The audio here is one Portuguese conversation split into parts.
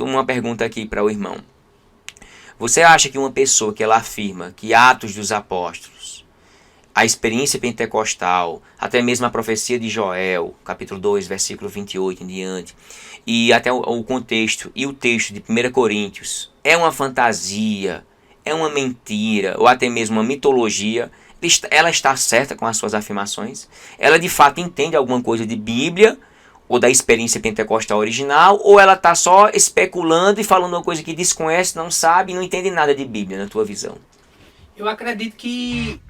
uma pergunta aqui para o irmão. Você acha que uma pessoa que ela afirma que Atos dos Apóstolos, a experiência pentecostal, até mesmo a profecia de Joel, capítulo 2, versículo 28 em diante, e até o contexto e o texto de 1 Coríntios, é uma fantasia, é uma mentira, ou até mesmo uma mitologia, ela está certa com as suas afirmações? Ela de fato entende alguma coisa de Bíblia, ou da experiência pentecostal original, ou ela está só especulando e falando uma coisa que desconhece, não sabe e não entende nada de Bíblia, na tua visão? Eu acredito que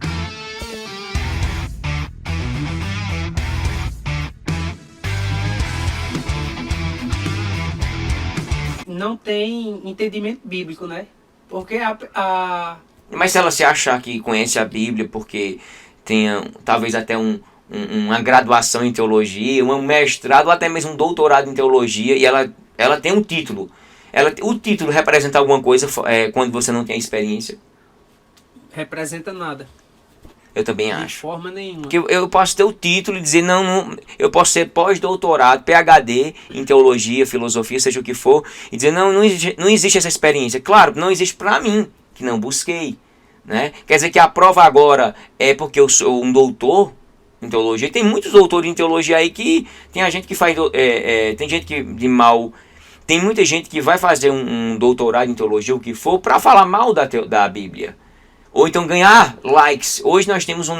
não tem entendimento bíblico, né? Porque Mas se ela se achar que conhece a Bíblia porque tenha talvez até uma graduação em teologia, um mestrado ou até mesmo um doutorado em teologia, e ela tem um título. O título representa alguma coisa quando você não tem a experiência? representa nada. Eu também De acho. forma nenhuma. Que eu posso ter o título e dizer, não, eu posso ser pós-doutorado, PhD em teologia, filosofia, seja o que for, e dizer, não existe essa experiência. Claro, não existe para mim, que não busquei. Né? Quer dizer que a prova agora é porque eu sou um doutor em teologia. Tem muitos doutores em teologia aí que tem a gente que faz tem gente que de mal, tem muita gente que vai fazer um doutorado em teologia, o que for, para falar mal da Bíblia, ou então ganhar likes. Hoje nós temos um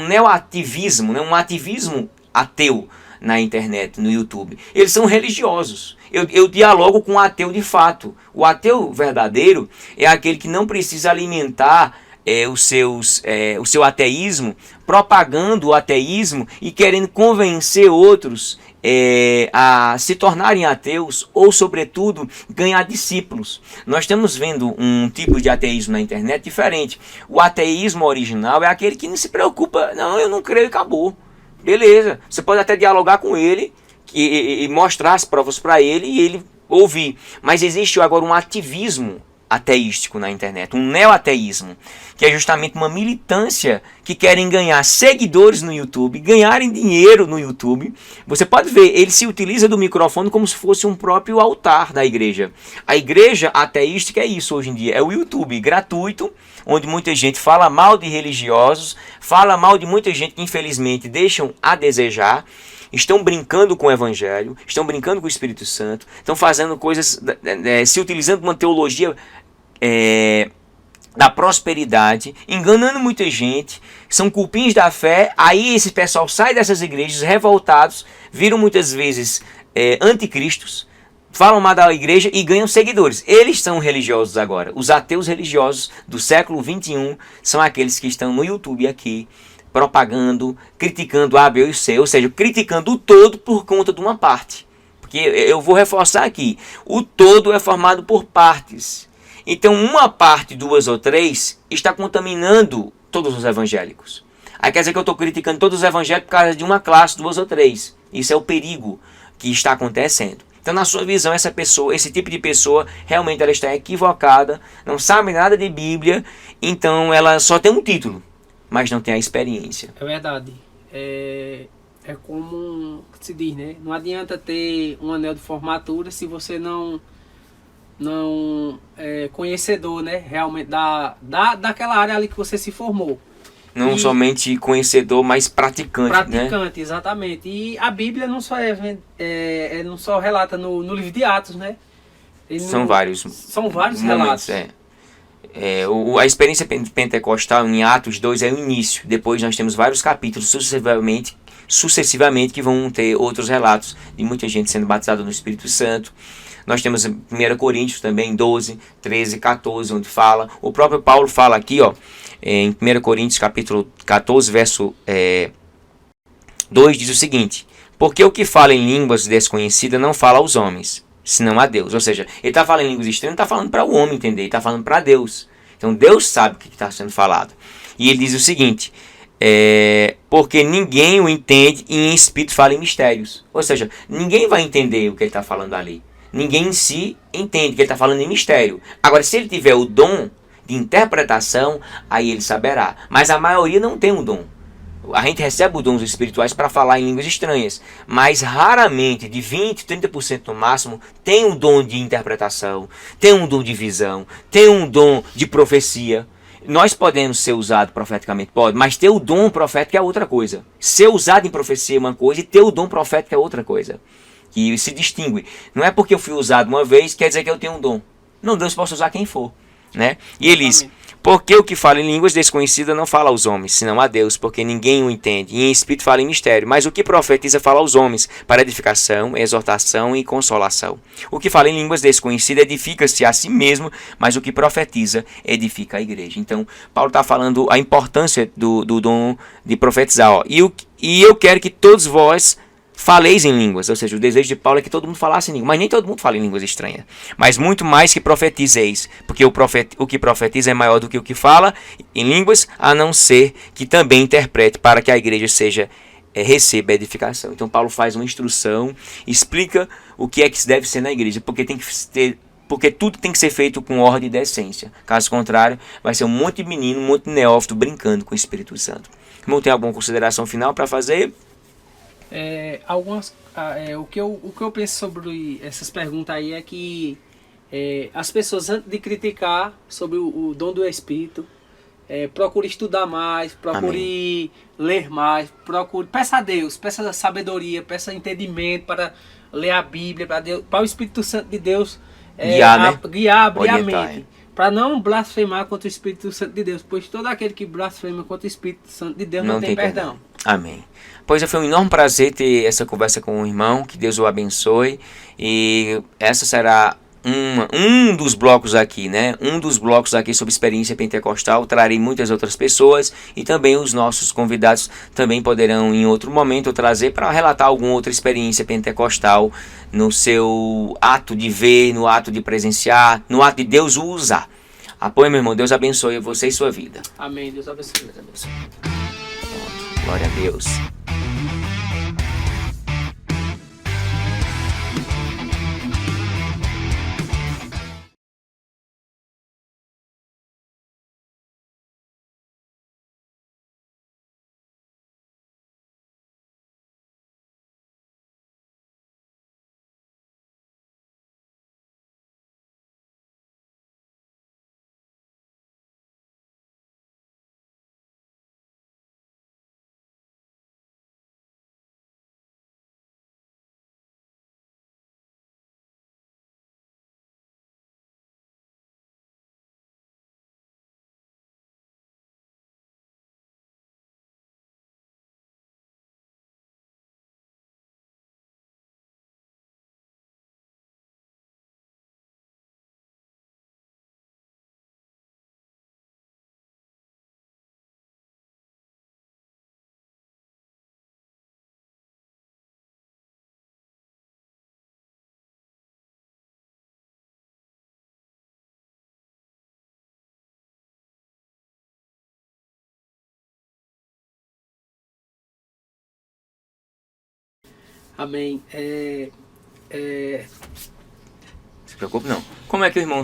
neoativismo, né? Um ativismo ateu na internet, no YouTube. Eles são religiosos. Eu dialogo com o ateu de fato. O ateu verdadeiro é aquele que não precisa alimentar o seu ateísmo, propagando o ateísmo e querendo convencer outros a se tornarem ateus ou, sobretudo, ganhar discípulos. Nós estamos vendo um tipo de ateísmo na internet diferente. O ateísmo original é aquele que não se preocupa, não, eu não creio e acabou. Beleza, você pode até dialogar com ele e mostrar as provas para ele e ele ouvir. Mas existe agora um ativismo ateístico na internet, um neoateísmo, que é justamente uma militância que querem ganhar seguidores no YouTube, ganharem dinheiro no YouTube. Você pode ver, ele se utiliza do microfone como se fosse um próprio altar da igreja. A igreja ateística é isso hoje em dia, é o YouTube gratuito, onde muita gente fala mal de religiosos, fala mal de muita gente que infelizmente deixam a desejar, estão brincando com o Evangelho, estão brincando com o Espírito Santo, estão fazendo coisas, se utilizando de uma teologia da prosperidade, enganando muita gente, são cupins da fé. Aí esse pessoal sai dessas igrejas revoltados, viram muitas vezes anticristos, falam mal da igreja e ganham seguidores. Eles são religiosos agora. Os ateus religiosos do século XXI são aqueles que estão no YouTube aqui, propagando, criticando A, B e C, ou seja, criticando o todo por conta de uma parte. Porque eu vou reforçar aqui, o todo é formado por partes. Então uma parte, duas ou três, está contaminando todos os evangélicos. Aí quer dizer que eu estou criticando todos os evangélicos por causa de uma classe, duas ou três. Isso é o perigo que está acontecendo. Então, na sua visão, essa pessoa, esse tipo de pessoa, realmente ela está equivocada, não sabe nada de Bíblia, então ela só tem um título, mas não tem a experiência. É verdade. É como se diz, né? Não adianta ter um anel de formatura se você não é conhecedor, né? Realmente daquela área ali que você se formou. Não somente conhecedor, mas praticante, praticante, né? Exatamente. E a Bíblia não só relata no livro de Atos, né? São vários relatos. A experiência pentecostal em Atos 2 é o início. Depois nós temos vários capítulos sucessivamente que vão ter outros relatos de muita gente sendo batizada no Espírito Santo. Nós temos 1 Coríntios também, 12, 13, 14, onde fala. O próprio Paulo fala aqui, em 1 Coríntios capítulo 14, verso 2, diz o seguinte: porque o que fala em línguas desconhecidas não fala aos homens, senão a Deus. Ou seja, ele está falando em línguas estranhas, não está falando para o homem entender, ele está falando para Deus. Então Deus sabe o que está sendo falado. E ele diz o seguinte: porque ninguém o entende e em espírito fala em mistérios. Ou seja, ninguém vai entender o que ele está falando ali. Ninguém em si entende que ele está falando em mistério. Agora, se ele tiver o dom de interpretação, aí ele saberá. Mas a maioria não tem o dom. A gente recebe os dons espirituais para falar em línguas estranhas, mas raramente, de 20, 30% no máximo, tem um dom de interpretação, tem um dom de visão, tem um dom de profecia. Nós podemos ser usados profeticamente, pode, mas ter o dom profético é outra coisa. Ser usado em profecia é uma coisa e ter o dom profético é outra coisa. Que se distingue. Não é porque eu fui usado uma vez, quer dizer que eu tenho um dom. Não, Deus pode usar quem for. Né? E ele diz, porque o que fala em línguas desconhecidas não fala aos homens, senão a Deus, porque ninguém o entende. E em espírito fala em mistério. Mas o que profetiza fala aos homens, para edificação, exortação e consolação. O que fala em línguas desconhecidas edifica-se a si mesmo, mas o que profetiza edifica a igreja. Então, Paulo está falando a importância do dom de profetizar. Ó. E eu quero que todos vós faleis em línguas, ou seja, o desejo de Paulo é que todo mundo falasse em línguas, mas nem todo mundo fala em línguas estranhas, mas muito mais que profetizeis, porque o que profetiza é maior do que o que fala em línguas, a não ser que também interprete para que a igreja receba edificação. Então Paulo faz uma instrução, explica o que é que deve ser na igreja, porque tudo tem que ser feito com ordem e decência. Caso contrário, vai ser um monte de menino, um monte de neófito brincando com o Espírito Santo. Irmão, tem alguma consideração final para fazer? O que eu penso sobre essas perguntas aí é que as pessoas, antes de criticar sobre o dom do Espírito, procure estudar mais, procure ler mais, peça a Deus, peça sabedoria, peça entendimento para ler a Bíblia, para o Espírito Santo de Deus guiar, abrir a mente, para não blasfemar contra o Espírito Santo de Deus, pois todo aquele que blasfema contra o Espírito Santo de Deus não tem perdão. Amém. Pois foi um enorme prazer ter essa conversa com o irmão, que Deus o abençoe, e essa será um dos blocos aqui, né? Um dos blocos aqui sobre experiência pentecostal. Trarei muitas outras pessoas e também os nossos convidados também poderão em outro momento trazer para relatar alguma outra experiência pentecostal no seu ato de ver, no ato de presenciar, no ato de Deus o usar. Apoie, meu irmão. Deus abençoe você e sua vida. Amém. Deus abençoe. Deus abençoe. Glória a Deus. Amém. Se preocupe não. Como é que o irmão